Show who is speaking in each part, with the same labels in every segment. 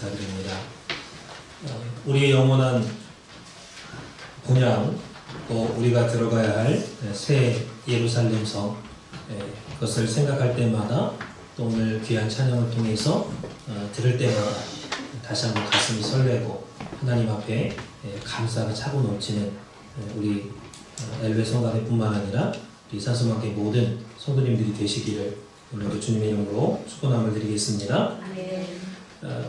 Speaker 1: 감사드립니다. 우리의 영원한 본향, 또 우리가 들어가야 할 새 예루살렘 성, 그것을 생각할 때마다 또 오늘 귀한 찬양을 통해서 들을 때마다 다시 한번 가슴이 설레고 하나님 앞에 감사가 차고 넘치는 우리 엘베 성가대뿐만 아니라 우리 산소만교회 모든 성도님들이 되시기를 오늘도 주님의 이름으로 축원함을 드리겠습니다.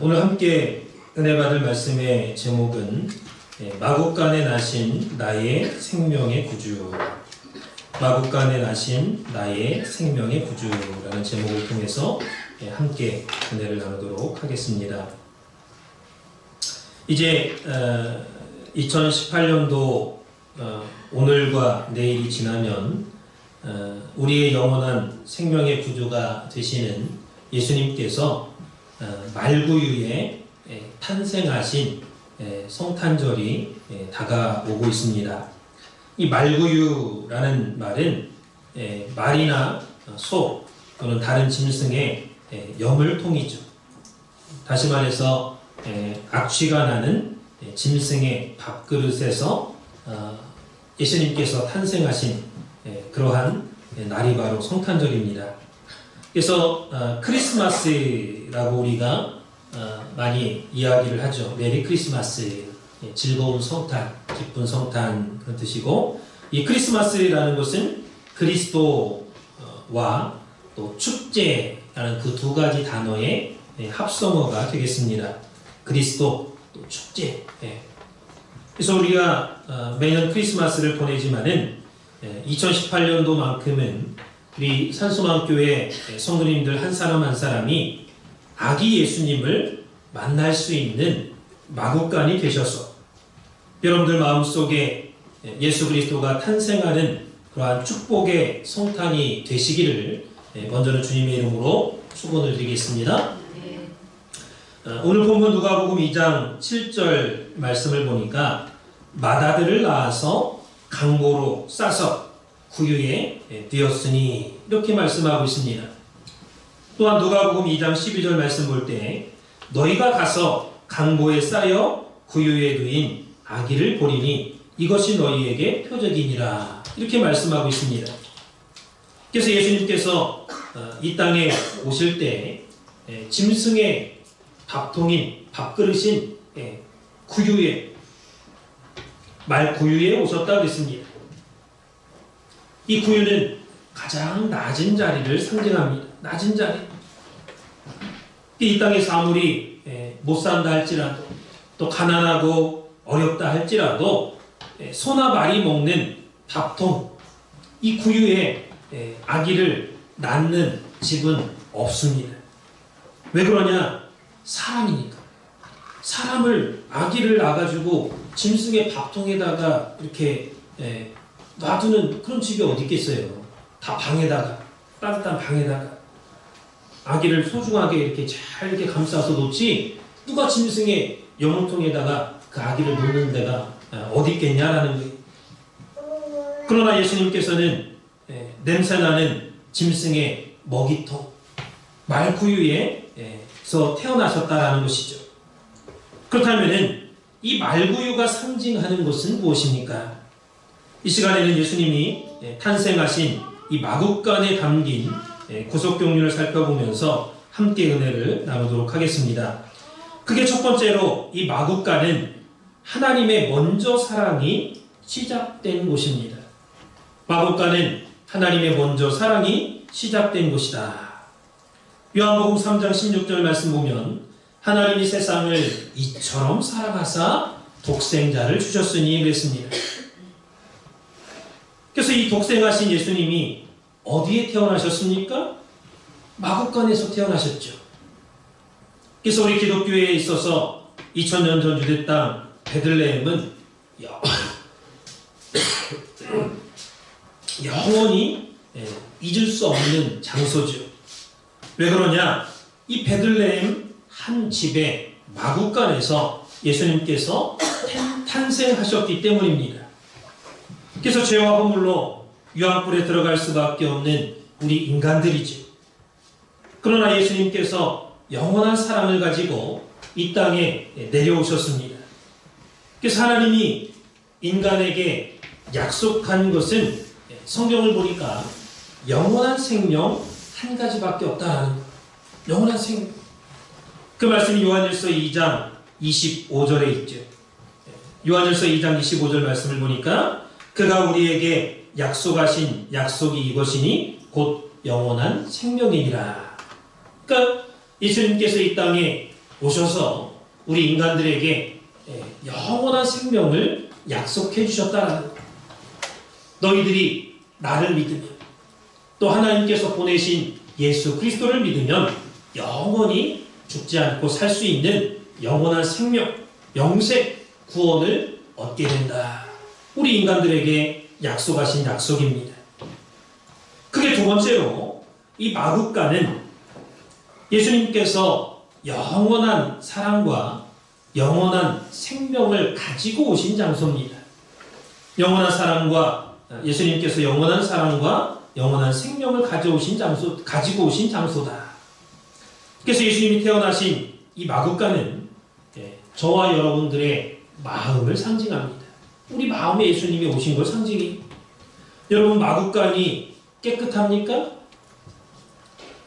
Speaker 1: 오늘 함께 은혜 받을 말씀의 제목은 마국간에 나신 나의 생명의 구주, 마국간에 나신 나의 생명의 구주라는 제목을 통해서 함께 은혜를 나누도록 하겠습니다. 이제 2018년도 오늘과 내일이 지나면 우리의 영원한 생명의 구주가 되시는 예수님께서 말구유에 탄생하신 성탄절이 다가오고 있습니다. 이 말구유라는 말은 말이나 소 또는 다른 짐승의 염을통이죠. 다시 말해서 악취가 나는 짐승의 밥그릇에서 예수님께서 탄생하신 그러한 날이 바로 성탄절입니다. 그래서 크리스마스라고 우리가 많이 이야기를 하죠. 메리 크리스마스, 즐거운 성탄, 기쁜 성탄 그런 뜻이고, 이 크리스마스라는 것은 그리스도와 또 축제라는 그 두 가지 단어의 합성어가 되겠습니다. 그리스도, 또 축제. 그래서 우리가 매년 크리스마스를 보내지만은 2018년도만큼은 우리 산소만교회 성도님들 한 사람 한 사람이 아기 예수님을 만날 수 있는 마국간이 되셔서 여러분들 마음속에 예수 그리스도가 탄생하는 그러한 축복의 성탄이 되시기를 먼저는 주님의 이름으로 축원을 드리겠습니다. 오늘 본문 누가복음 2장 7절 말씀을 보니까 맏아들을 낳아서 강보로 싸서 구유에 되었으니 이렇게 말씀하고 있습니다. 또한 누가복음 2장 12절 말씀 볼 때 너희가 가서 강보에 쌓여 구유에 누인 아기를 보리니 이것이 너희에게 표적이니라 이렇게 말씀하고 있습니다. 그래서 예수님께서 이 땅에 오실 때 짐승의 밥통인 밥그릇인 구유에 말 구유에 오셨다 그랬습니다. 이 구유는 가장 낮은 자리를 상징합니다. 낮은 자리. 이 땅에서 아무리 못 산다 할지라도 또 가난하고 어렵다 할지라도 소나 말이 먹는 밥통, 이 구유에 아기를 낳는 집은 없습니다. 왜 그러냐? 사람이니까. 사람을 아기를 낳아가지고 짐승의 밥통에다가 이렇게 놔두는 그런 집이 어디 있겠어요? 다 방에다가, 따뜻한 방에다가 아기를 소중하게 이렇게 잘 이렇게 감싸서 놓지, 누가 짐승의 염통에다가 그 아기를 놓는 데가 어디 있겠냐라는 거예요. 그러나 예수님께서는 냄새나는 짐승의 먹이통, 말구유에서 태어나셨다라는 것이죠. 그렇다면은 이 말구유가 상징하는 것은 무엇입니까? 이 시간에는 예수님이 탄생하신 이 마국간에 담긴 구속경륜을 살펴보면서 함께 은혜를 나누도록 하겠습니다. 그게 첫 번째로 이 마국간은 하나님의 먼저 사랑이 시작된 곳입니다. 마국간은 하나님의 먼저 사랑이 시작된 곳이다. 요한복음 3장 16절 말씀 보면 하나님이 세상을 이처럼 사랑하사 독생자를 주셨으니 그랬습니다. 그래서 이 독생하신 예수님이 어디에 태어나셨습니까? 마국간에서 태어나셨죠. 그래서 우리 기독교에 있어서 2000년 전 유대 땅 베들레헴은 영원히 잊을 수 없는 장소죠. 왜 그러냐? 이 베들레헴 한 집의 마국간에서 예수님께서 탄생하셨기 때문입니다. 그래서 죄와 허물로 유황불에 들어갈 수밖에 없는 우리 인간들이죠. 그러나 예수님께서 영원한 사랑을 가지고 이 땅에 내려오셨습니다. 그래서 하나님이 인간에게 약속한 것은 성경을 보니까 영원한 생명 한 가지밖에 없다라는 거예요. 영원한 생명. 그 말씀이 요한일서 2장 25절에 있죠. 요한일서 2장 25절 말씀을 보니까 그가 우리에게 약속하신 약속이 이것이니 곧 영원한 생명이니라. 그러니까 예수님께서 이 땅에 오셔서 우리 인간들에게 영원한 생명을 약속해 주셨다라는 거예요. 너희들이 나를 믿으면 또 하나님께서 보내신 예수 그리스도를 믿으면 영원히 죽지 않고 살 수 있는 영원한 생명, 영생, 구원을 얻게 된다. 우리 인간들에게 약속하신 약속입니다. 그게 두 번째로 이 마국간은 예수님께서 영원한 사랑과 영원한 생명을 가지고 오신 장소입니다. 영원한 사랑과 예수님께서 영원한 사랑과 영원한 생명을 가지고 오신 장소다. 그래서 예수님이 태어나신 이 마국간은 저와 여러분들의 마음을 상징합니다. 우리 마음에 예수님이 오신 걸 상징해요. 여러분, 마국간이 깨끗합니까?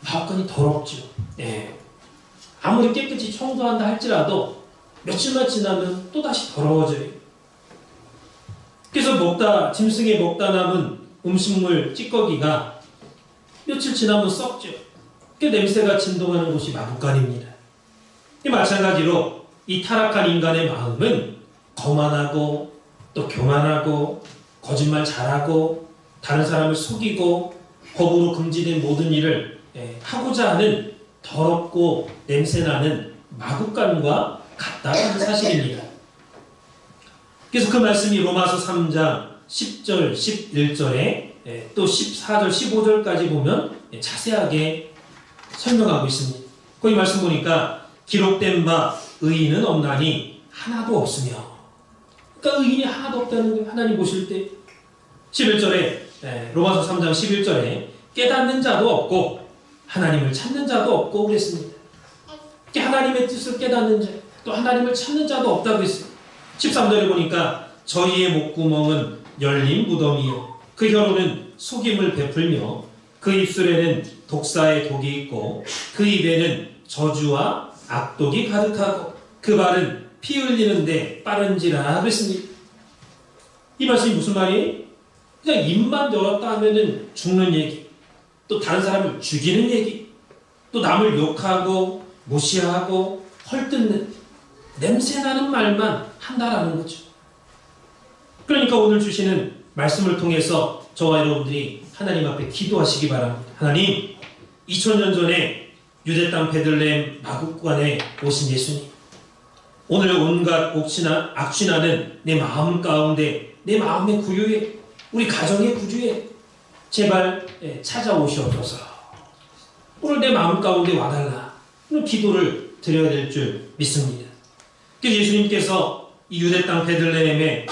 Speaker 1: 마국간이 더럽죠. 아무리 깨끗이 청소한다 할지라도 며칠만 지나면 또다시 더러워져요. 그래서 짐승에 먹다 남은 음식물 찌꺼기가 며칠 지나면 썩죠. 그 냄새가 진동하는 곳이 마국간입니다. 마찬가지로 이 타락한 인간의 마음은 거만하고 또 교만하고 거짓말 잘하고 다른 사람을 속이고 법으로 금지된 모든 일을 하고자 하는 더럽고 냄새나는 마국간과 같다는 사실입니다. 그래서 그 말씀이 로마서 3장 10절, 11절에 또 14절, 15절까지 보면 자세하게 설명하고 있습니다. 거기 말씀 보니까 기록된 바 의인은 없나니 하나도 없으며, 그러니까 의인이 하나도 없다는 거예요. 하나님 보실 때 11절에 로마서 3장 11절에 깨닫는 자도 없고 하나님을 찾는 자도 없고 그랬습니다. 하나님의 뜻을 깨닫는 자, 또 하나님을 찾는 자도 없다고 했어요. 13절에 보니까 저희의 목구멍은 열린 무덤이요 그 혀로는 속임을 베풀며 그 입술에는 독사의 독이 있고 그 입에는 저주와 악독이 가득하고 그 발은 피 흘리는데 빠른지라 그랬습니다. 이 말씀이 무슨 말이에요? 그냥 입만 열었다 하면은 죽는 얘기, 또 다른 사람을 죽이는 얘기, 또 남을 욕하고 무시하고 헐뜯는 냄새나는 말만 한다라는 거죠. 그러니까 오늘 주시는 말씀을 통해서 저와 여러분들이 하나님 앞에 기도하시기 바랍니다. 하나님, 2000년 전에 유대 땅 베들레헴 마국간에 오신 예수님, 오늘 온갖 악취나는 내 마음 가운데, 내 마음의 구유에, 우리 가정의 구주에 제발 찾아오시옵소서. 오늘 내 마음 가운데 와달라. 이런 기도를 드려야 될 줄 믿습니다. 그래서 예수님께서 이 유대 땅 베들레헴에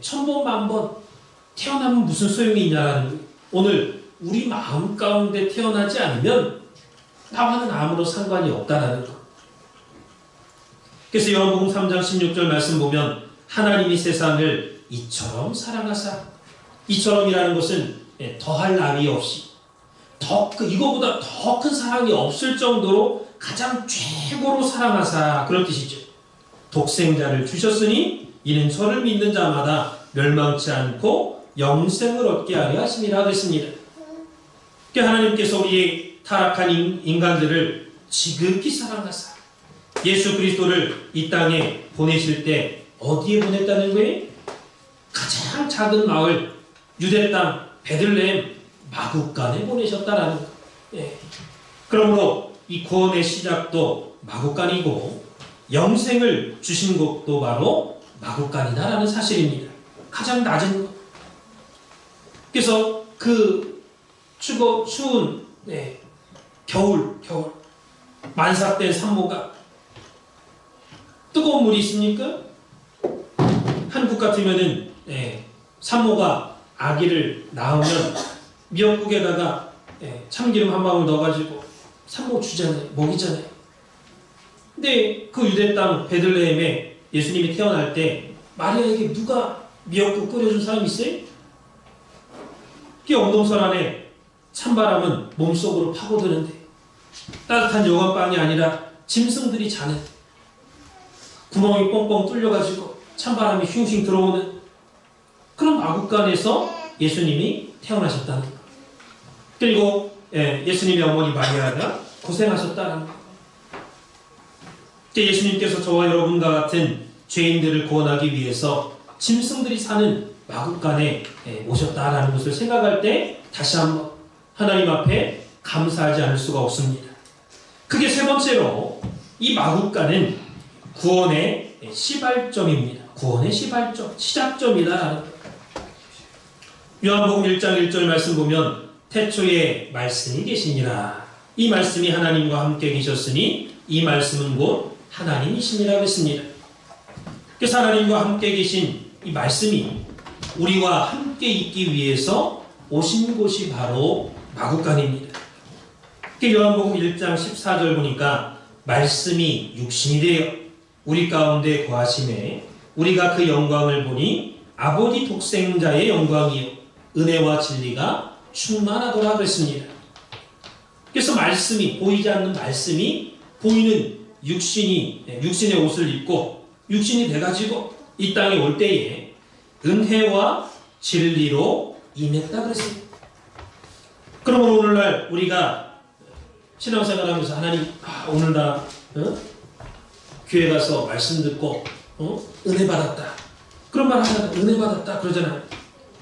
Speaker 1: 천번 만번 태어나면 무슨 소용이 있냐라는 거예요. 오늘 우리 마음 가운데 태어나지 않으면 나와는 아무런 상관이 없다라는 것. 그래서 요한복음 3장 16절 말씀 보면 하나님이 세상을 이처럼 사랑하사, 이처럼이라는 것은 더할 나위 없이 이거보다 더 큰 사랑이 없을 정도로 가장 최고로 사랑하사, 그런 뜻이죠. 독생자를 주셨으니 이는 저를 믿는 자마다 멸망치 않고 영생을 얻게 하려 하심이라 그랬습니다. 하나님께서 우리의 타락한 인간들을 지극히 사랑하사 예수 그리스도를 이 땅에 보내실 때 어디에 보냈다는 거예요? 가장 작은 마을 유대 땅 베들레헴 마국간에 보내셨다라는 거예요. 그러므로 이 구원의 시작도 마국간이고 영생을 주신 곳도 바로 마국간이다라는 사실입니다. 가장 낮은 것. 그래서 그 추운 겨울 만삭된 산모가 뜨거운 물이 있습니까? 한국 같으면은 산모가 아기를 낳으면 미역국에다가 참기름 한 방울 넣어가지고 산모 주잖아요. 먹이잖아요. 근데 그 유대 땅 베들레헴에 예수님이 태어날 때 마리아에게 누가 미역국 끓여준 사람이 있어요? 그 엄동설 안에 찬바람은 몸속으로 파고드는데 따뜻한 여관방이 아니라 짐승들이 자는 구멍이 뻥뻥 뚫려가지고 찬바람이 흉흉 들어오는 그런 마구간에서 예수님이 태어나셨다는 것. 그리고 예수님의 어머니 마리아가 고생하셨다는 것. 예수님께서 저와 여러분과 같은 죄인들을 구원하기 위해서 짐승들이 사는 마구간에 오셨다라는 것을 생각할 때 다시 한번 하나님 앞에 감사하지 않을 수가 없습니다. 그게 세 번째로 이 마구간은 구원의 시발점입니다. 구원의 시발점, 시작점이다라는 것. 요한복음 1장 1절 말씀 보면 태초에 말씀이 계시니라. 이 말씀이 하나님과 함께 계셨으니 이 말씀은 곧 하나님이시니라 그랬습니다. 그래서 하나님과 함께 계신 이 말씀이 우리와 함께 있기 위해서 오신 곳이 바로 마구간입니다. 요한복음 1장 14절 보니까 말씀이 육신이 되어 우리 가운데 거하심에 우리가 그 영광을 보니 아버지 독생자의 영광이요 은혜와 진리가 충만하더라 그랬습니다. 그래서 말씀이 보이지 않는 말씀이 보이는 육신의 옷을 입고 육신이 돼가지고 이 땅에 올 때에 은혜와 진리로 임했다 그랬습니다. 그러면 오늘날 우리가 신앙생활하면서 하나님 오늘 나 교회 가서 말씀 듣고 은혜 받았다 그런 말 하다가 은혜 받았다 그러잖아요.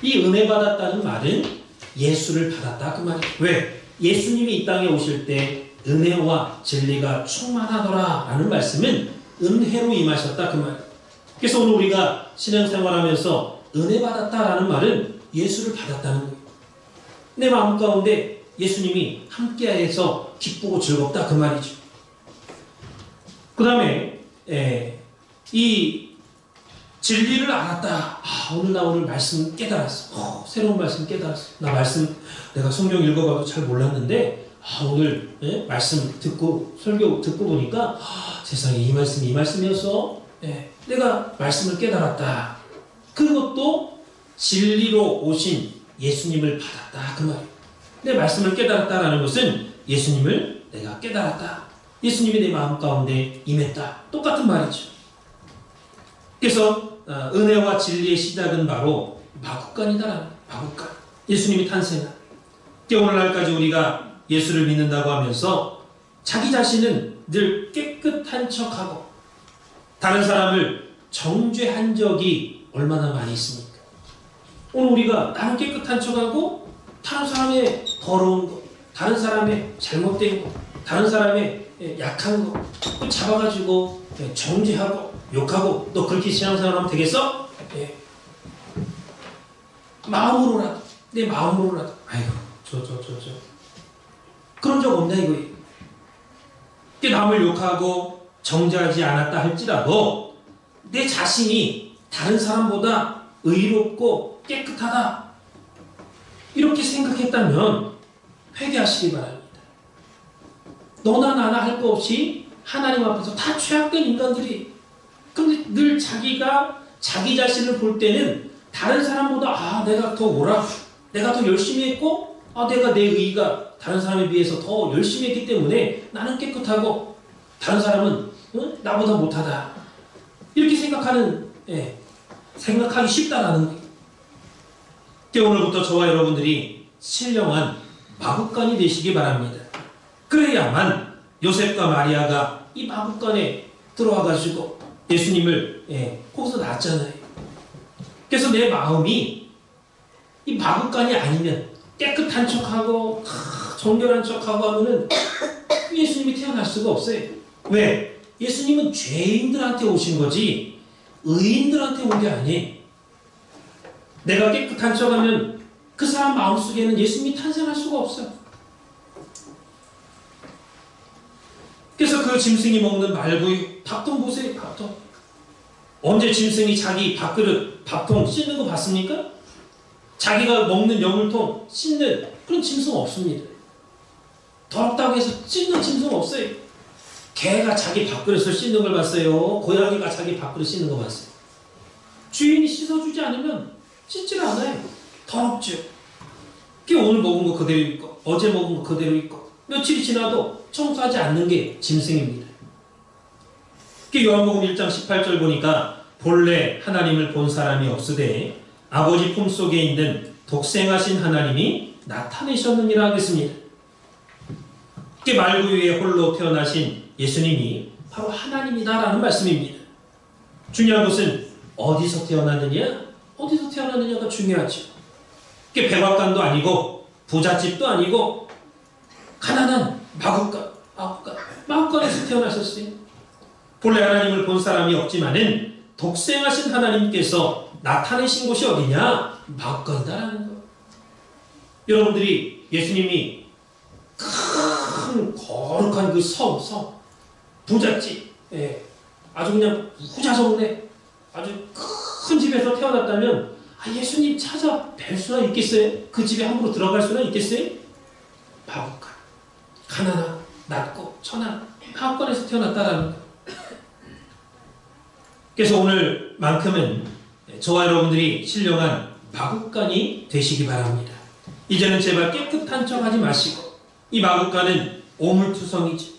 Speaker 1: 이 은혜 받았다는 말은 예수를 받았다 그 말이에요. 왜? 예수님이 이 땅에 오실 때 은혜와 진리가 충만하더라 라는 말씀은 은혜로 임하셨다 그 말이에요. 그래서 오늘 우리가 신앙생활하면서 은혜 받았다라는 말은 예수를 받았다는 거예요. 내 마음 가운데 예수님이 함께해서 기쁘고 즐겁다 그 말이죠. 그 다음에 이 진리를 알았다. 오늘 나 오늘 말씀 깨달았어. 새로운 말씀 깨달았어. 나 말씀 내가 성경 읽어봐도 잘 몰랐는데 오늘 말씀 듣고 설교 듣고 보니까 세상에 이 말씀이었어. 내가 말씀을 깨달았다. 그것도 진리로 오신 예수님을 받았다 그 말이에요. 내 말씀을 깨달았다라는 것은 예수님을 내가 깨달았다. 예수님이 내 마음 가운데 임했다. 똑같은 말이죠. 그래서 은혜와 진리의 시작은 바로 마구간이다. 마구간. 예수님이 탄생한. 오늘날까지 우리가 예수를 믿는다고 하면서 자기 자신은 늘 깨끗한 척하고 다른 사람을 정죄한 적이 얼마나 많이 있습니까? 오늘 우리가 나는 깨끗한 척하고 다른 사람의 더러운 거, 다른 사람의 잘못된 거, 다른 사람의 약한 거 잡아가지고 정죄하고 욕하고 너 그렇게 신앙생활하면 되겠어? 마음으로라도 내 마음으로라도 아이고 저 그런 적 없냐 이거예요. 남을 욕하고 정죄하지 않았다 할지라도 내 자신이 다른 사람보다 의롭고 깨끗하다 이렇게 생각했다면 회개하시기 바랍니다. 너나 나나 할 거 없이 하나님 앞에서 다 죄악된 인간들이 근데 늘 자기가 자기 자신을 볼 때는 다른 사람보다 내가 더 옳아 내가 더 열심히 했고 내가 내 의의가 다른 사람에 비해서 더 열심히 했기 때문에 나는 깨끗하고 다른 사람은 나보다 못하다 이렇게 생각하기 쉽다라는 거예요. 오늘부터 저와 여러분들이 신령한 마구간이 되시기 바랍니다. 그래야만 요셉과 마리아가 이 마구간에 들어와가지고 예수님을 거기서 낳았잖아요. 그래서 내 마음이 이 마구간이 아니면 깨끗한 척하고 정결한 척하고 하면은 예수님이 태어날 수가 없어요. 왜? 예수님은 죄인들한테 오신 거지 의인들한테 온 게 아니에요. 내가 깨끗한 척하면 그 사람 마음속에는 예수님이 탄생할 수가 없어요. 그래서 그 짐승이 먹는 말구이 밥통 보세요. 밥통. 언제 짐승이 자기 밥그릇 밥통 씻는 거 봤습니까? 자기가 먹는 여물통 씻는 그런 짐승 없습니다. 더럽다고 해서 씻는 짐승 없어요. 개가 자기 밥그릇을 씻는 걸 봤어요? 고양이가 자기 밥그릇 씻는 거 봤어요? 주인이 씻어주지 않으면 씻질 않아요. 더럽죠. 오늘 먹은 거 그대로 있고 어제 먹은 거 그대로 있고 며칠이 지나도 청소하지 않는 게 짐승입니다. 요한복음 1장 18절 보니까 본래 하나님을 본 사람이 없으되 아버지 품속에 있는 독생하신 하나님이 나타내셨느니라 하겠습니다. 말구유에 홀로 태어나신 예수님이 바로 하나님이다라는 말씀입니다. 중요한 것은 어디서 태어났느냐? 어디서 태어났느냐가 중요하죠. 백악관도 아니고 부잣집도 아니고 가난한 마구간에서 태어나셨어요. 본래 하나님을 본 사람이 없지만은 독생하신 하나님께서 나타내신 곳이 어디냐? 마구간이다라는 거. 여러분들이 예수님이 큰 거룩한 그 성, 부잣집, 아주 그냥 후자성내 아주 큰 집에서 태어났다면 예수님 찾아 뵐 수나 있겠어요? 그 집에 함부로 들어갈 수나 있겠어요? 마구간, 가난하고 낮고 천한 마구간에서 태어났다라는 거. 그래서 오늘만큼은 저와 여러분들이 신령한 마구간이 되시기 바랍니다. 이제는 제발 깨끗한 척 하지 마시고, 이 마구간은 오물투성이죠.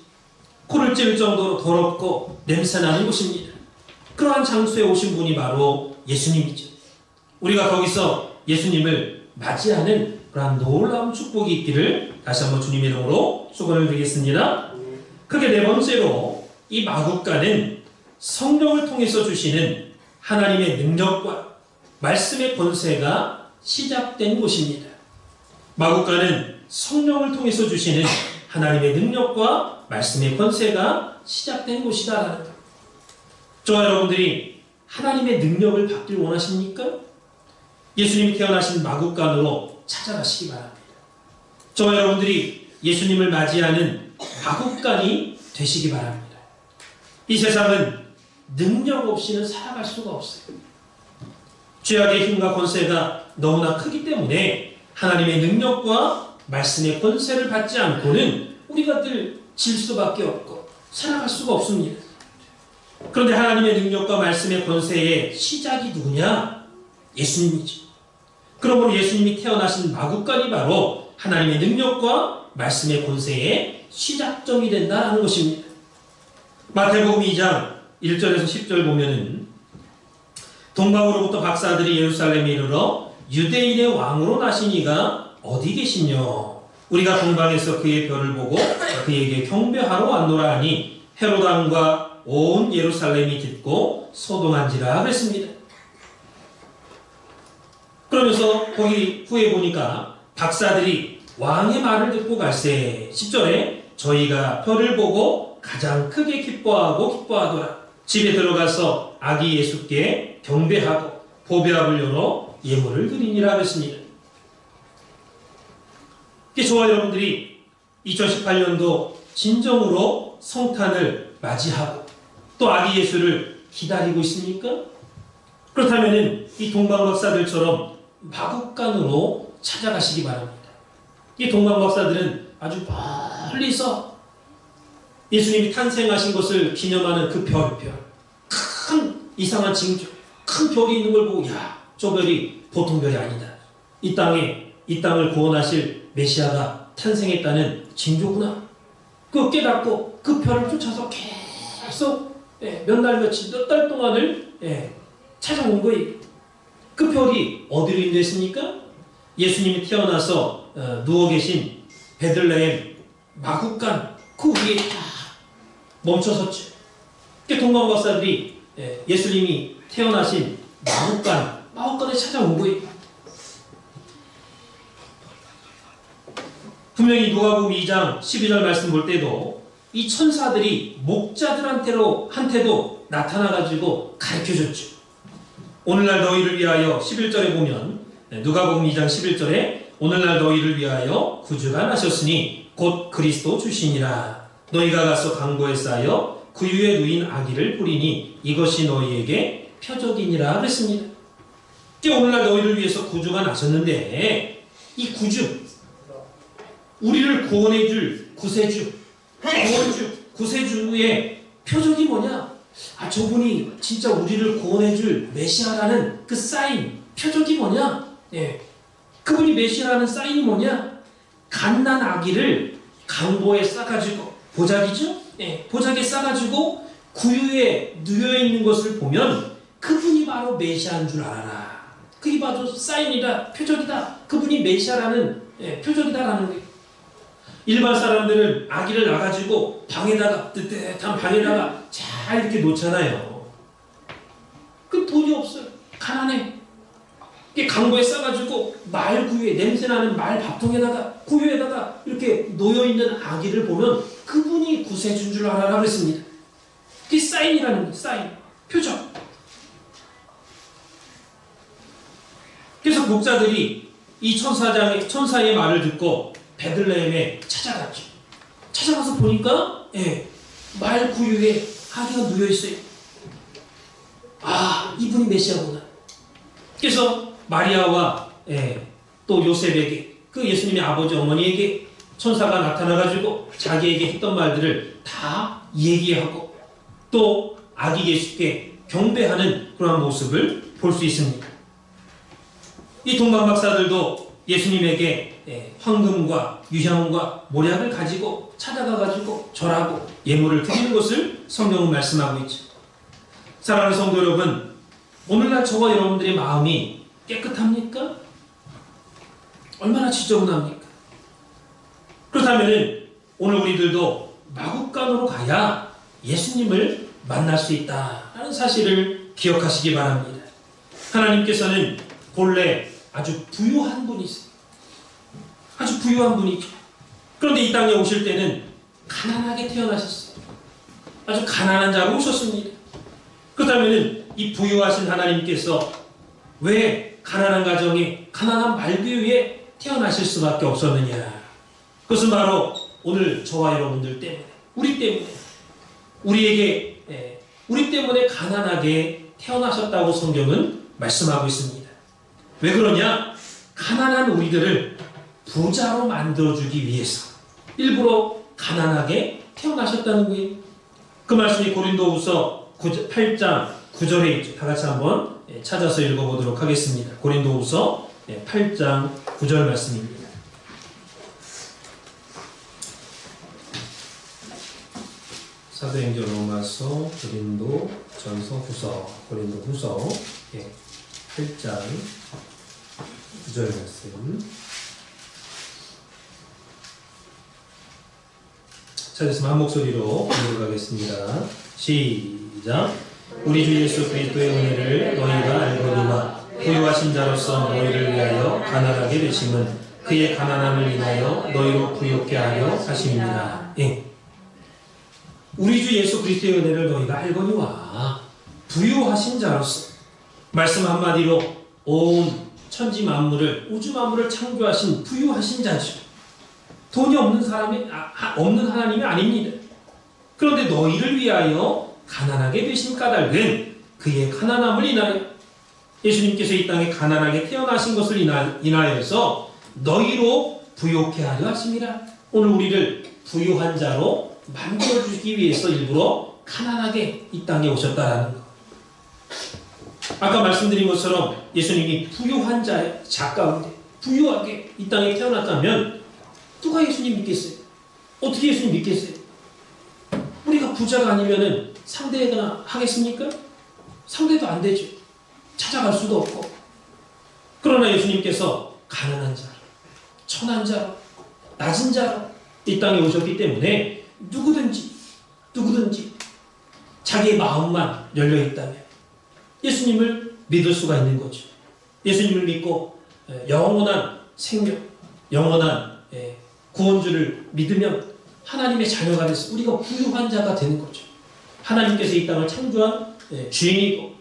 Speaker 1: 코를 찔 정도로 더럽고 냄새나는 곳입니다. 그러한 장소에 오신 분이 바로 예수님이죠. 우리가 거기서 예수님을 맞이하는 그러한 놀라운 축복이 있기를 다시 한번 주님의 이름으로 축원을 드리겠습니다. 그게 네 번째로 이 마구간은 성령을 통해서 주시는 하나님의 능력과 말씀의 권세가 시작된 곳입니다. 마구간은 성령을 통해서 주시는 하나님의 능력과 말씀의 권세가 시작된 곳이다라는 것. 저와 여러분들이 하나님의 능력을 받길 원하십니까? 예수님이 태어나신 마구간으로 찾아가시기 바랍니다. 저와 여러분들이 예수님을 맞이하는 마구간이 되시기 바랍니다. 이 세상은 능력 없이는 살아갈 수가 없어요. 죄악의 힘과 권세가 너무나 크기 때문에 하나님의 능력과 말씀의 권세를 받지 않고는 우리가 늘 질 수밖에 없고 살아갈 수가 없습니다. 그런데 하나님의 능력과 말씀의 권세의 시작이 누구냐? 예수님이죠. 그러므로 예수님이 태어나신 마구간이 바로 하나님의 능력과 말씀의 권세의 시작점이 된다는 것입니다. 마태복음 2장 1절에서 10절 보면은 동방으로부터 박사들이 예루살렘에 이르러 유대인의 왕으로 나신 이가 어디 계시뇨? 우리가 동방에서 그의 별을 보고 그에게 경배하러 왔노라 하니 헤롯 왕과 온 예루살렘이 듣고 소동한지라 그랬습니다. 그러면서 거기 후에 보니까 박사들이 왕의 말을 듣고 갈새 10절에 저희가 별을 보고 가장 크게 기뻐하더라. 집에 들어가서 아기 예수께 경배하고 보배압을 열어 예물을 드리니라 그랬습니다. 저와 여러분들이 2018년도 진정으로 성탄을 맞이하고 또 아기 예수를 기다리고 있습니까? 그렇다면 이 동방박사들처럼 마구간으로 찾아가시기 바랍니다. 이 동방박사들은 아주 멀리서 예수님이 탄생하신 것을 기념하는 그 큰 이상한 징조, 큰 별이 있는 걸 보고 저 별이 보통 별이 아니다. 이 땅을 구원하실 메시아가 탄생했다는 징조구나. 그거 깨닫고 그 별을 쫓아서 계속 몇 날 며칠 몇 달 동안을 찾아온 거예요. 그 별이 어디로 인도했습니까? 예수님이 태어나서 누워 계신 베들레헴 마구간 그 위에 딱 멈춰섰죠. 동방박사들이 예수님이 태어나신 마구간에 찾아온 거예요. 분명히 누가복음 2장 12절 말씀 볼 때도 이 천사들이 목자들한테도 나타나가지고 가르쳐줬죠. 오늘날 너희를 위하여 11절에 보면 누가복음 2장 11절에 오늘날 너희를 위하여 구주가 나셨으니 곧 그리스도 주시니라. 너희가 가서 강보에 쌓여 구유에 누인 아기를 부리니 이것이 너희에게 표적이니라 그랬습니다. 오늘날 너희를 위해서 구주가 나셨는데 이 구주, 우리를 구원해줄 구세주, 구원주, 구세주의 표적이 뭐냐? 저분이 진짜 우리를 구원해줄 메시아라는 그 사인, 표적이 뭐냐? 그분이 메시아라는 사인이 뭐냐? 갓난 아기를 강보에 싸가지고, 보자기죠? 보자기에 싸가지고 구유에 누워있는 것을 보면 그분이 바로 메시아인 줄 알아라. 그게 바로 사인이다, 표적이다. 그분이 메시아라는 표적이다라는 거예요. 일반 사람들은 아기를 낳아가지고 방에다가, 뜨뜻한 방에다가 잘 이렇게 놓잖아요. 그 돈이 없어요. 가난해. 강보에 싸가지고 말 구유에, 냄새나는 말 밥통에다가, 구유에다가 이렇게 놓여있는 아기를 보면 그분이 구세주인 줄 알아라 그랬습니다. 그게 사인이라는 거예요. 사인, 표적. 그래서 목자들이 이 천사의 말을 듣고 베들레헴에 찾아갔죠. 찾아가서 보니까 말 구유에 아기가 누워있어요. 이분이 메시아구나. 그래서 마리아와 또 요셉에게, 그 예수님의 아버지 어머니에게 천사가 나타나가지고 자기에게 했던 말들을 다 얘기하고 또 아기 예수께 경배하는 그러한 모습을 볼 수 있습니다. 이 동방 박사들도 예수님에게 황금과 유향과 모략을 가지고 찾아가가지고 절하고 예물을 드리는 것을 성경은 말씀하고 있죠. 사랑하는 성도 여러분, 오늘날 저와 여러분들의 마음이 깨끗합니까? 얼마나 지저분합니까? 그렇다면 오늘 우리들도 마국간으로 가야 예수님을 만날 수 있다라는 사실을 기억하시기 바랍니다. 하나님께서는 본래 아주 부유한 분이세요. 아주 부유한 분이죠. 그런데 이 땅에 오실 때는 가난하게 태어나셨어요. 아주 가난한 자로 오셨습니다. 그렇다면 이 부유하신 하나님께서 왜 가난한 가정에, 가난한 말교에 태어나실 수밖에 없었느냐? 그것은 바로 오늘 저와 여러분들 때문에, 우리 때문에, 우리 때문에 가난하게 태어나셨다고 성경은 말씀하고 있습니다. 왜 그러냐? 가난한 우리들을 부자로 만들어주기 위해서 일부러 가난하게 태어나셨다는 거예요. 그 말씀이 고린도후서 8장 9절에 있죠. 다 같이 한번 찾아서 읽어보도록 하겠습니다. 고린도후서 8장 9절 말씀입니다. 사도행전 로마서, 고린도 전서, 후서, 고린도 후서 8장 9절 말씀. 찾았으면 한 목소리로 읽어가겠습니다. 시작. 우리 주 예수 그리스도의 은혜를 너희가 알거니와 부유하신 자로서 너희를 위하여 가난하게 되심은 그의 가난함을 인하여 너희로 부유케 하려 하심이니라. 우리 주 예수 그리스도의 은혜를 너희가 알거니와 부유하신 자로서, 말씀 한마디로 온 천지 만물을, 우주 만물을 창조하신 부유하신 자죠. 돈이 없는 사람이 없는 하나님이 아닙니다. 그런데 너희를 위하여 가난하게 되신 까닭은 그의 가난함을 인하여, 예수님께서 이 땅에 가난하게 태어나신 것을 인하여서 너희로 부유케 하려 하심이라. 오늘 우리를 부유한 자로 만들어주기 위해서 일부러 가난하게 이 땅에 오셨다라는 것. 아까 말씀드린 것처럼 예수님이 부유한 자 가운데 부유하게 이 땅에 태어났다면 누가 예수님 믿겠어요? 어떻게 예수님 믿겠어요? 우리가 부자가 아니면은 상대가 하겠습니까? 상대도 안 되죠. 찾아갈 수도 없고. 그러나 예수님께서 가난한 자로, 천한 자로, 낮은 자로 이 땅에 오셨기 때문에 누구든지 자기의 마음만 열려있다면 예수님을 믿을 수가 있는 거죠. 예수님을 믿고 영원한 생명, 영원한 구원주를 믿으면 하나님의 자녀가 돼서 우리가 부유한 자가 되는 거죠. 하나님께서 이 땅을 창조한 주인이고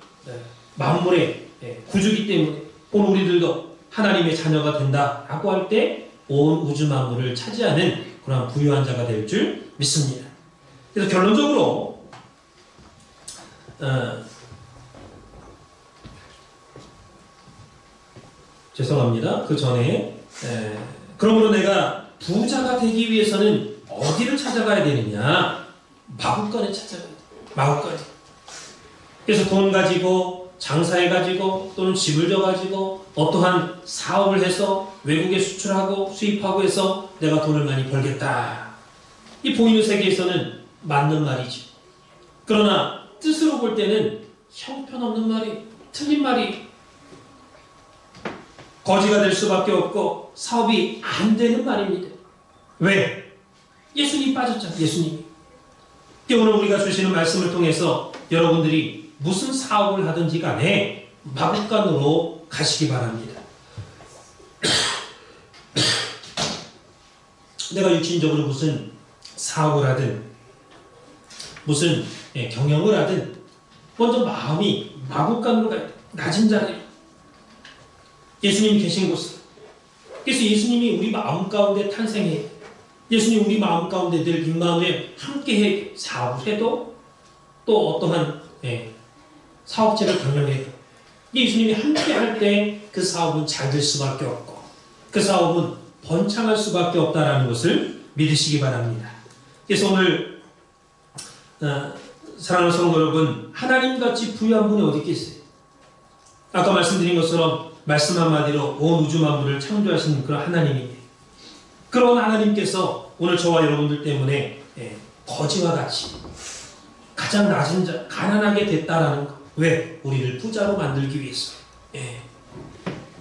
Speaker 1: 만물의 구주기 때문에 오늘 우리들도 하나님의 자녀가 된다라고 할 때 온 우주 만물을 차지하는 그런 부유한 자가 될 줄 믿습니다. 그래서 결론적으로 죄송합니다. 그 전에 그러므로 내가 부자가 되기 위해서는 어디를 찾아가야 되느냐? 마구간에 찾아가야 돼. 마구간에. 그래서 돈 가지고 장사해 가지고 또는 집을 져 가지고 어떠한 사업을 해서 외국에 수출하고 수입하고 해서 내가 돈을 많이 벌겠다. 이 보이는 세계에서는 맞는 말이지. 그러나 뜻으로 볼 때는 형편없는 말이, 틀린 말이, 거지가 될 수밖에 없고 사업이 안 되는 말입니다. 왜? 예수님이 빠졌잖아요. 예수님이. 오늘 우리가 주시는 말씀을 통해서 여러분들이 무슨 사업을 하든지 간에 마구간으로 가시기 바랍니다. 내가 육신적으로 무슨 사업을 하든 무슨 경영을 하든 먼저 마음이 마구간으로 가야 돼. 낮은 자리. 예수님이 계신 곳에. 그래서 예수님이 우리 마음 가운데 탄생해. 예수님 우리 마음 가운데 늘 빈마음에 함께해. 사업을 해도 또 어떠한 사업체를 경영해도 예수님이 함께할 때 그 사업은 잘 될 수밖에 없고 그 사업은 번창할 수밖에 없다는 것을 믿으시기 바랍니다. 그래서 오늘 사랑하는 성도 여러분, 하나님같이 부유한 분이 어디 있겠어요? 아까 말씀드린 것처럼 말씀 한마디로 온 우주 만물을 창조하신 그런 하나님이에요. 그런 하나님께서 오늘 저와 여러분들 때문에 거지와 같이 가장 낮은 자, 가난하게 됐다라는 것. 왜? 우리를 부자로 만들기 위해서.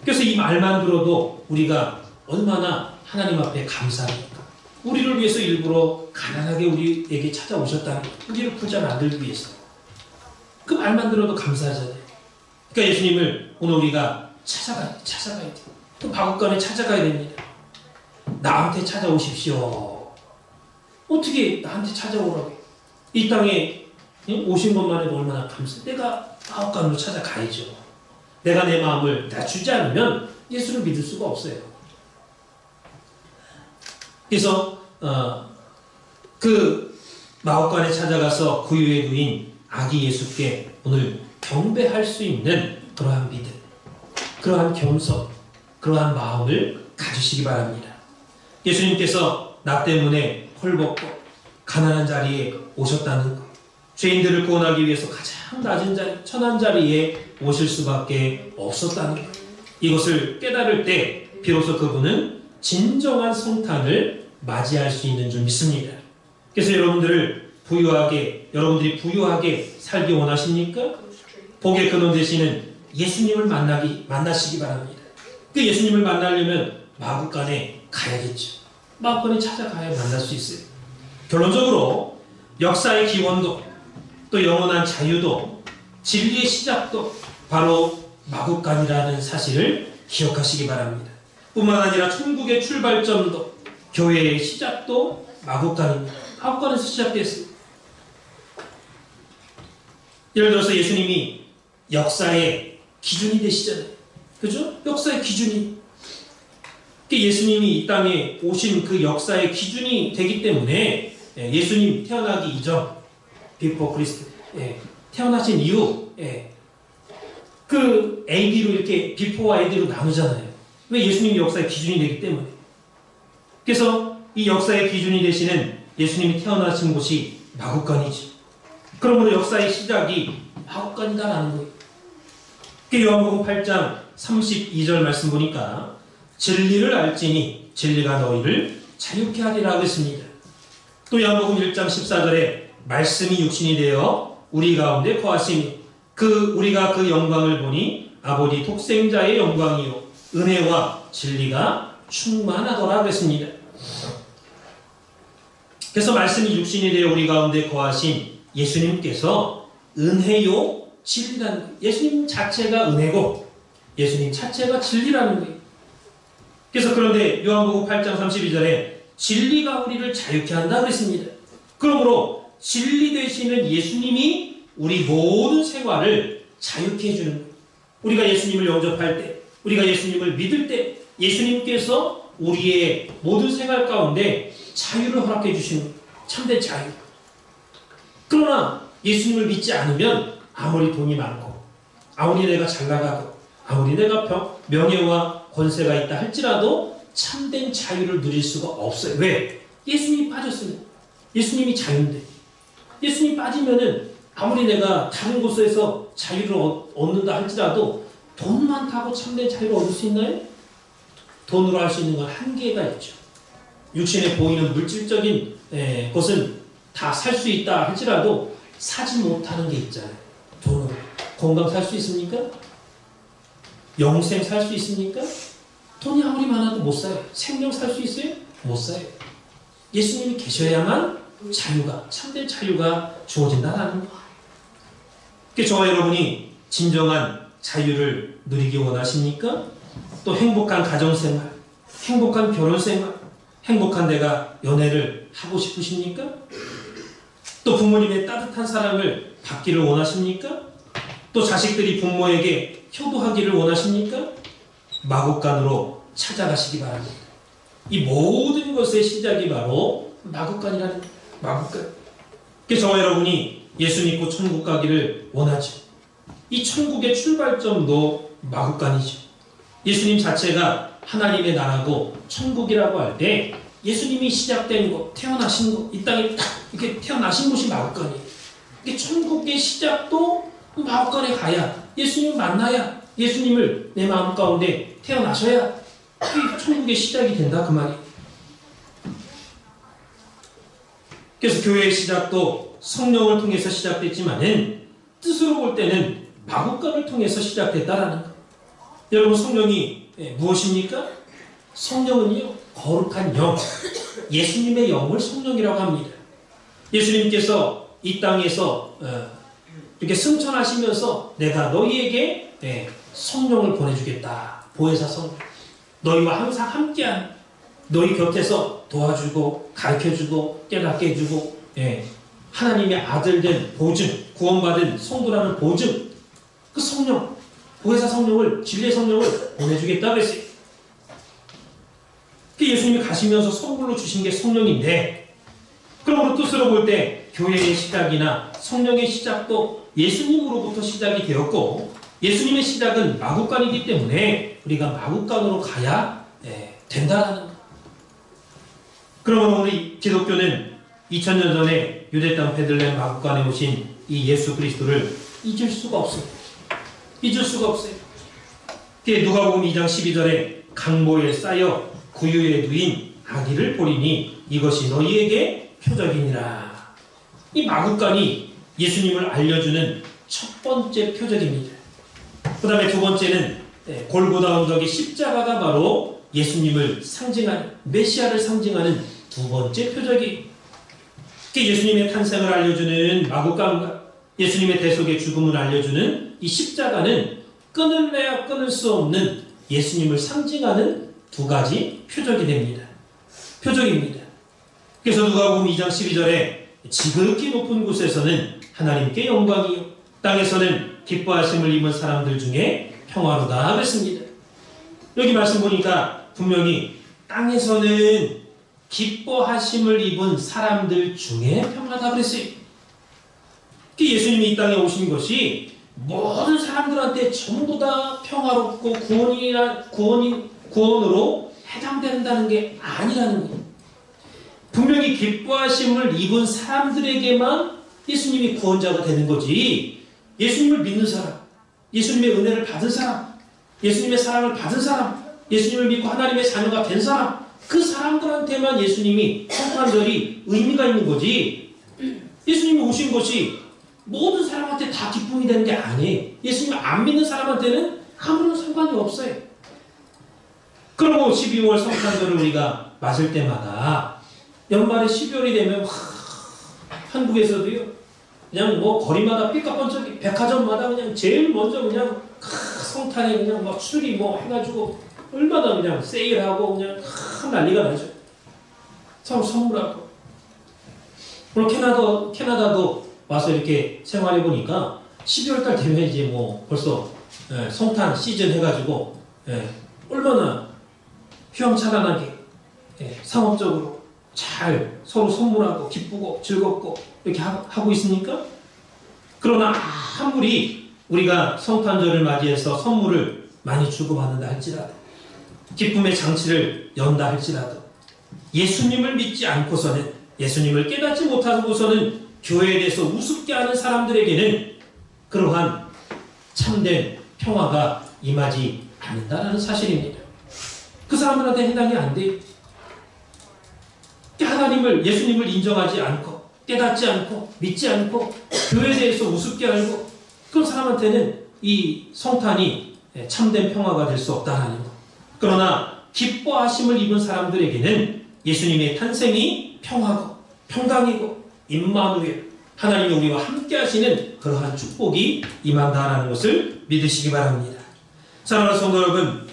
Speaker 1: 그래서 이 말만 들어도 우리가 얼마나 하나님 앞에 감사합니까? 우리를 위해서 일부러 가난하게 우리에게 찾아오셨다는 것. 우리를 부자 만들기 위해서. 그 말만 들어도 감사하잖아요. 그러니까 예수님을 오늘 우리가 찾아가야 돼요. 그 마구간에 찾아가야 됩니다. 나한테 찾아오십시오. 어떻게 나한테 찾아오라고? 이 땅에 오신 것만 해도 얼마나 감사해. 내가 마구간으로 찾아가야죠. 내가 내 마음을 낮추지 않으면 예수를 믿을 수가 없어요. 그래서 그 마구간에 찾아가서 구유에 누인 아기 예수께 오늘 경배할 수 있는 그러한 믿음, 그러한 겸손, 그러한 마음을 가지시기 바랍니다. 예수님께서 나 때문에 헐벗고 가난한 자리에 오셨다는 것, 죄인들을 구원하기 위해서 가장 낮은 자리, 천한 자리에 오실 수밖에 없었다는 것, 이것을 깨달을 때 비로소 그분은 진정한 성탄을 맞이할 수 있는 줄 믿습니다. 그래서 여러분들이 부유하게 살기 원하십니까? 복의 근원 되시는 예수님을 만나시기 바랍니다. 그 예수님을 만나려면 마구간에 가야겠죠. 마구간에 찾아가야 만날 수 있어요. 결론적으로 역사의 기원도 또 영원한 자유도 진리의 시작도 바로 마구간이라는 사실을 기억하시기 바랍니다. 뿐만 아니라 천국의 출발점도 교회의 시작도 마구간입니다. 마구간에서 시작됐어요. 예를 들어서 예수님이 역사의 기준이 되시잖아요. 그죠? 역사의 기준이. 예수님이 이 땅에 오신 그 역사의 기준이 되기 때문에 예수님 태어나기 이전, 비포 크리스트, 태어나신 이후, 그 AD로 이렇게 비포와 AD로 나누잖아요. 왜? 예수님이 역사의 기준이 되기 때문에. 그래서 이 역사의 기준이 되시는 예수님이 태어나신 곳이 마구간이지. 그러므로 역사의 시작이 마구간이다라는 거예요. 요한복음 8장 32절 말씀 보니까 진리를 알지니 진리가 너희를 자유케 하리라고 했습니다. 또 요한복음 1장 14절에 말씀이 육신이 되어 우리 가운데 거하시니 우리가 그 영광을 보니 아버지 독생자의 영광이요 은혜와 진리가 충만하더라 그랬습니다. 그래서 말씀이 육신이 되어 우리 가운데 거하신 예수님께서 은혜요 진리라는 거예요. 예수님 자체가 은혜고 예수님 자체가 진리라는 거예요. 그래서 그런데 요한복음 8장 32절에 진리가 우리를 자유케 한다 그랬습니다. 그러므로 진리 되시는 예수님이 우리 모든 생활을 자유케 해주는 거예요. 우리가 예수님을 영접할 때, 우리가 예수님을 믿을 때 예수님께서 우리의 모든 생활 가운데 자유를 허락해 주시는 거예요. 참된 자유. 그러나 예수님을 믿지 않으면 아무리 돈이 많고 아무리 내가 잘 나가고 아무리 내가 명예와 권세가 있다 할지라도 참된 자유를 누릴 수가 없어요. 왜? 예수님이 빠졌습니다. 예수님이 자유인데. 예수님 빠지면은 아무리 내가 다른 곳에서 자유를 얻는다 할지라도 돈 많다고 참된 자유를 얻을 수 있나요? 돈으로 할 수 있는 건 한계가 있죠. 육신에 보이는 물질적인 것은 다 살 수 있다 할지라도 사지 못하는 게 있잖아요. 돈으로. 건강 살 수 있습니까? 영생 살 수 있습니까? 돈이 아무리 많아도 못 사요. 생명 살 수 있어요? 못 사요. 예수님이 계셔야만 자유가, 참된 자유가 주어진다는 거. 그래서 저와 여러분이 진정한 자유를 누리기 원하십니까? 또 행복한 가정생활, 행복한 결혼생활, 행복한 내가 연애를 하고 싶으십니까? 또 부모님의 따뜻한 사랑을 받기를 원하십니까? 또 자식들이 부모에게 효도하기를 원하십니까? 마국간으로 찾아가시기 바랍니다. 이 모든 것의 시작이 바로 마국간이라는 마국간. 그래서 저와 여러분이 예수 믿고 천국 가기를 원하죠. 이 천국의 출발점도 마국간이죠. 예수님 자체가 하나님의 나라고 천국이라고 할 때 예수님이 시작된 것, 태어나신 것, 이 땅에 딱 이렇게 태어나신 곳이 마국간이에요. 천국의 시작도 마국간에 가야, 예수님을 만나야, 예수님을 내 마음 가운데 태어나셔야 천국의 시작이 된다 그 말이에요. 그래서 교회의 시작도 성령을 통해서 시작됐지만은 뜻으로 볼 때는 마국간을 통해서 시작됐다라는 거. 여러분, 성령이 무엇입니까? 성령은요, 거룩한 영, 예수님의 영을 성령이라고 합니다. 예수님께서 이 땅에서 이렇게 승천하시면서 내가 너희에게 성령을 보내주겠다. 보혜사 성령. 너희와 항상 함께한, 너희 곁에서 도와주고 가르쳐주고 깨닫게 해주고 하나님의 아들된 보증, 구원받은 성도라는 보증, 그 성령, 보혜사 성령을, 진리의 성령을 보내주겠다 그랬어요. 그 예수님이 가시면서 선물로 주신 게 성령인데, 그러므로 뜻으로 볼 때 교회의 시작이나 성령의 시작도 예수님으로부터 시작이 되었고, 예수님의 시작은 마국간이기 때문에 우리가 마국간으로 가야 된다는 것. 그러면 우리 기독교는 2000년 전에 유대 땅 베들레헴 마국간에 오신 이 예수 그리스도를 잊을 수가 없어요. 잊을 수가 없어요. 누가복음 2장 12절에 강보에 쌓여 구유에 누인 아기를 보리니 이것이 너희에게 표적이니라. 이 마국간이 예수님을 알려주는 첫 번째 표적입니다. 그 다음에 두 번째는 골고다 언덕의 십자가가 바로 예수님을 상징하는, 메시아를 상징하는 두 번째 표적이, 예수님의 탄생을 알려주는 마국간과 예수님의 대속의 죽음을 알려주는 이 십자가는 끊을래야 끊을 수 없는 예수님을 상징하는 두 가지 표적이 됩니다. 표적입니다. 그래서 누가복음 2장 12절에 지극히 높은 곳에서는 하나님께 영광이요 땅에서는 기뻐하심을 입은 사람들 중에 평화로다 그랬습니다. 여기 말씀 보니까 분명히 땅에서는 기뻐하심을 입은 사람들 중에 평화다 그랬어요. 예수님이 이 땅에 오신 것이 모든 사람들한테 전부 다 평화롭고 구원으로 해당된다는 게 아니라는 거예요. 분명히 기뻐하심을 입은 사람들에게만 예수님이 구원자가 되는 거지, 예수님을 믿는 사람, 예수님의 은혜를 받은 사람, 예수님의 사랑을 받은 사람, 예수님을 믿고 하나님의 자녀가 된 사람, 그 사람들한테만 예수님이 성탄절이 의미가 있는 거지, 예수님이 오신 것이 모든 사람한테 다 기쁨이 되는 게 아니에요. 예수님을 안 믿는 사람한테는 아무런 상관이 없어요. 그리고 12월 성탄절을 우리가 맞을 때마다 연말에 12월이 되면 한국에서도요, 그냥 뭐 거리마다 삐까뻔쩍이, 백화점마다 그냥 제일 먼저 그냥 성탄에 그냥 막 추리 뭐 해가지고 얼마나 그냥 세일하고 그냥 난리가 나죠. 서로 선물하고. 오늘 캐나다도 와서 이렇게 생활해 보니까 12월달 되면 이제 뭐 벌써 성탄 시즌 해가지고 얼마나 휘황찬란하게 상업적으로 잘 서로 선물하고 기쁘고 즐겁고 이렇게 하고 있으니까. 그러나 아무리 우리가 성탄절을 맞이해서 선물을 많이 주고받는다 할지라도, 기쁨의 장치를 연다 할지라도, 예수님을 믿지 않고서는, 예수님을 깨닫지 못하고서는 교회에 대해서 우습게 하는 사람들에게는 그러한 참된 평화가 임하지 않는다는 사실입니다. 그 사람들한테 해당이 안 돼. 하나님을, 예수님을 인정하지 않고 깨닫지 않고 믿지 않고 교회에 대해서 우습게 알고 그런 사람한테는 이 성탄이 참된 평화가 될 수 없다는 것. 그러나 기뻐하심을 입은 사람들에게는 예수님의 탄생이 평화고 평강이고 임마누엘 하나님이 우리와 함께 하시는 그러한 축복이 임한다라는 것을 믿으시기 바랍니다. 사랑하는 성도 여러분,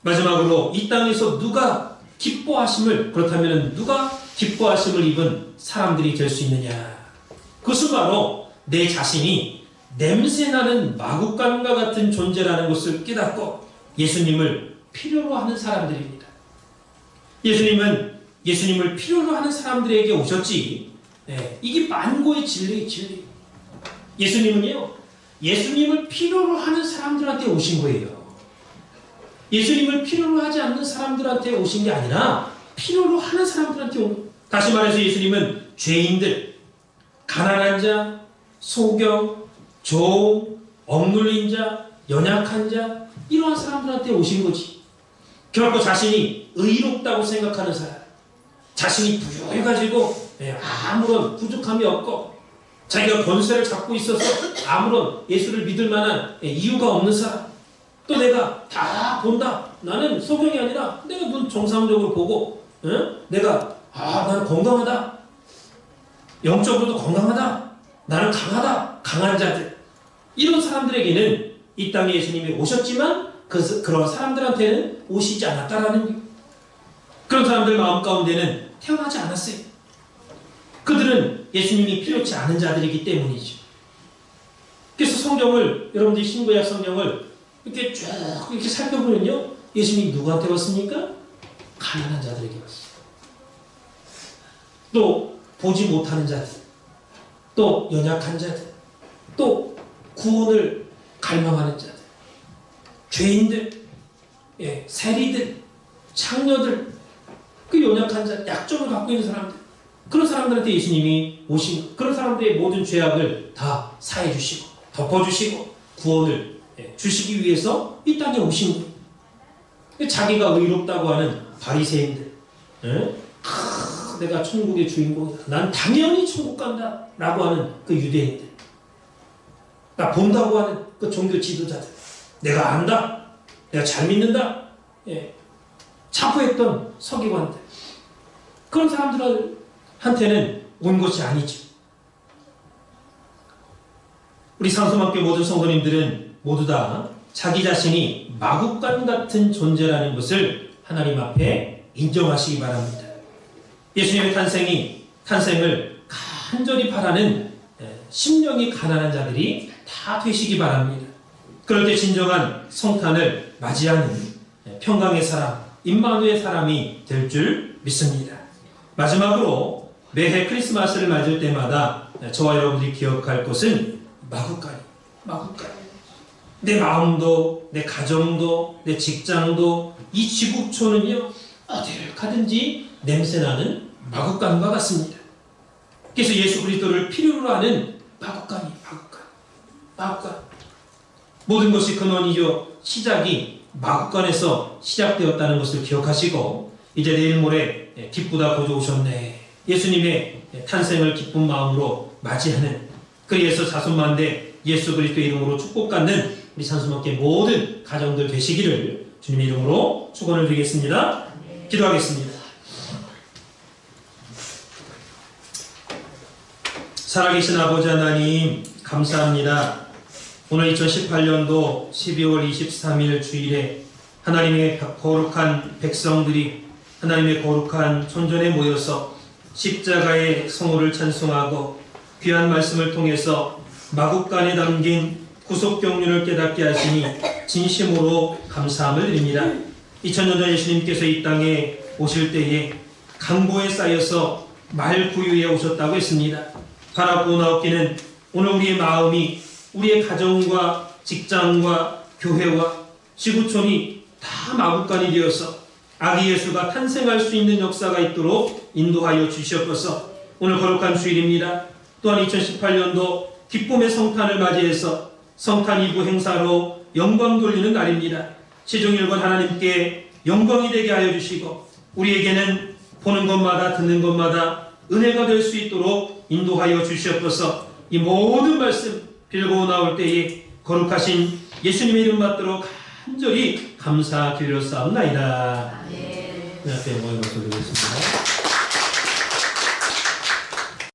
Speaker 1: 마지막으로 이 땅에서 누가 기뻐하심을, 그렇다면 누가 기뻐하심을 입은 사람들이 될 수 있느냐? 그것은 바로 내 자신이 냄새나는 마구간과 같은 존재라는 것을 깨닫고 예수님을 필요로 하는 사람들입니다. 예수님은 예수님을 필요로 하는 사람들에게 오셨지. 이게 만고의 진리의 진리. 예수님은요, 예수님을 필요로 하는 사람들한테 오신 거예요. 예수님을 필요로 하지 않는 사람들한테 오신 게 아니라 필요로 하는 사람들한테 온 거예요. 다시 말해서 예수님은 죄인들, 가난한 자, 소경, 종, 억눌린 자, 연약한 자, 이러한 사람들한테 오신 거지. 결코 자신이 의롭다고 생각하는 사람, 자신이 부유해가지고 아무런 부족함이 없고 자기가 권세를 잡고 있어서 아무런 예수를 믿을 만한 이유가 없는 사람, 또 내가 다 본다, 나는 소경이 아니라 내가 눈 정상적으로 보고 내가 나는 건강하다, 영적으로도 건강하다, 나는 강하다, 강한 자들, 이런 사람들에게는 이 땅에 예수님이 오셨지만 그런 사람들한테는 오시지 않았다라는 거예요. 그런 사람들 마음 가운데는 태어나지 않았어요. 그들은 예수님이 필요치 않은 자들이기 때문이죠. 그래서 성경을, 여러분들이 신구약 성경을 이렇게 쭉 이렇게 살펴보면요, 예수님이 누구한테 왔습니까? 가난한 자들에게 왔어요. 또 보지 못하는 자들, 또 연약한 자들, 또 구원을 갈망하는 자들, 죄인들, 세리들, 창녀들, 그 연약한 자, 약점을 갖고 있는 사람들, 그런 사람들한테 예수님이 오신, 그런 사람들의 모든 죄악을 다 사해 주시고 덮어주시고 구원을 주시기 위해서 이 땅에 오신 거예요. 자기가 의롭다고 하는 바리새인들, 내가 천국의 주인공이다, 난 당연히 천국 간다 라고 하는 그 유대인들, 나 본다고 하는 그 종교 지도자들, 내가 안다, 내가 잘 믿는다, 자부했던 서기관들, 그런 사람들한테는 온 것이 아니죠. 우리 상소만교회 모든 성도님들은 모두 다 자기 자신이 마구간 같은 존재라는 것을 하나님 앞에 인정하시기 바랍니다. 예수님의 탄생을 간절히 바라는 심령이 가난한 자들이 다 되시기 바랍니다. 그럴 때 진정한 성탄을 맞이하는 평강의 사람, 임마누의 사람이 될 줄 믿습니다. 마지막으로 매해 크리스마스를 맞을 때마다 저와 여러분들이 기억할 것은 마구간이. 내 마음도, 내 가정도, 내 직장도, 이 지구촌은요, 어딜 가든지 냄새나는 마구간과 같습니다. 그래서 예수 그리스도를 필요로 하는 마구간. 모든 것이 근원이요, 시작이 마구간에서 시작되었다는 것을 기억하시고, 이제 내일 모레 기쁘다 고조 오셨네, 예수님의 탄생을 기쁜 마음으로 맞이하는, 그리해서 자손만대 예수 그리스도의 이름으로 축복받는 우리 산수목회 모든 가정들 되시기를 주님의 이름으로 축원을 드리겠습니다. 기도하겠습니다. 살아계신 아버지 하나님, 감사합니다. 오늘 2018년도 12월 23일 주일에 하나님의 거룩한 백성들이 하나님의 거룩한 son전에 모여서 십자가의 성호를 찬송하고 귀한 말씀을 통해서 마구간에 담긴 구속경륜을 깨닫게 하시니 진심으로 감사함을 드립니다. 2000년 전 예수님께서 이 땅에 오실 때에 강보에 쌓여서 말구유에 오셨다고 했습니다. 바라보고 나옵기는 오늘 우리의 마음이, 우리의 가정과 직장과 교회와 지구촌이 다 마구간이 되어서 아기 예수가 탄생할 수 있는 역사가 있도록 인도하여 주시옵소서. 오늘 거룩한 주일입니다. 또한 2018년도 기쁨의 성탄을 맞이해서 성탄 2부 행사로 영광 돌리는 날입니다. 최종일관 하나님께 영광이 되게 하여 주시고 우리에게는 보는 것마다 듣는 것마다 은혜가 될 수 있도록 인도하여 주시옵소서. 이 모든 말씀 빌고 나올 때에 거룩하신 예수님의 이름 받도록 간절히 감사드리려 싸움나이다. 그 앞에 모여 드리겠습니다.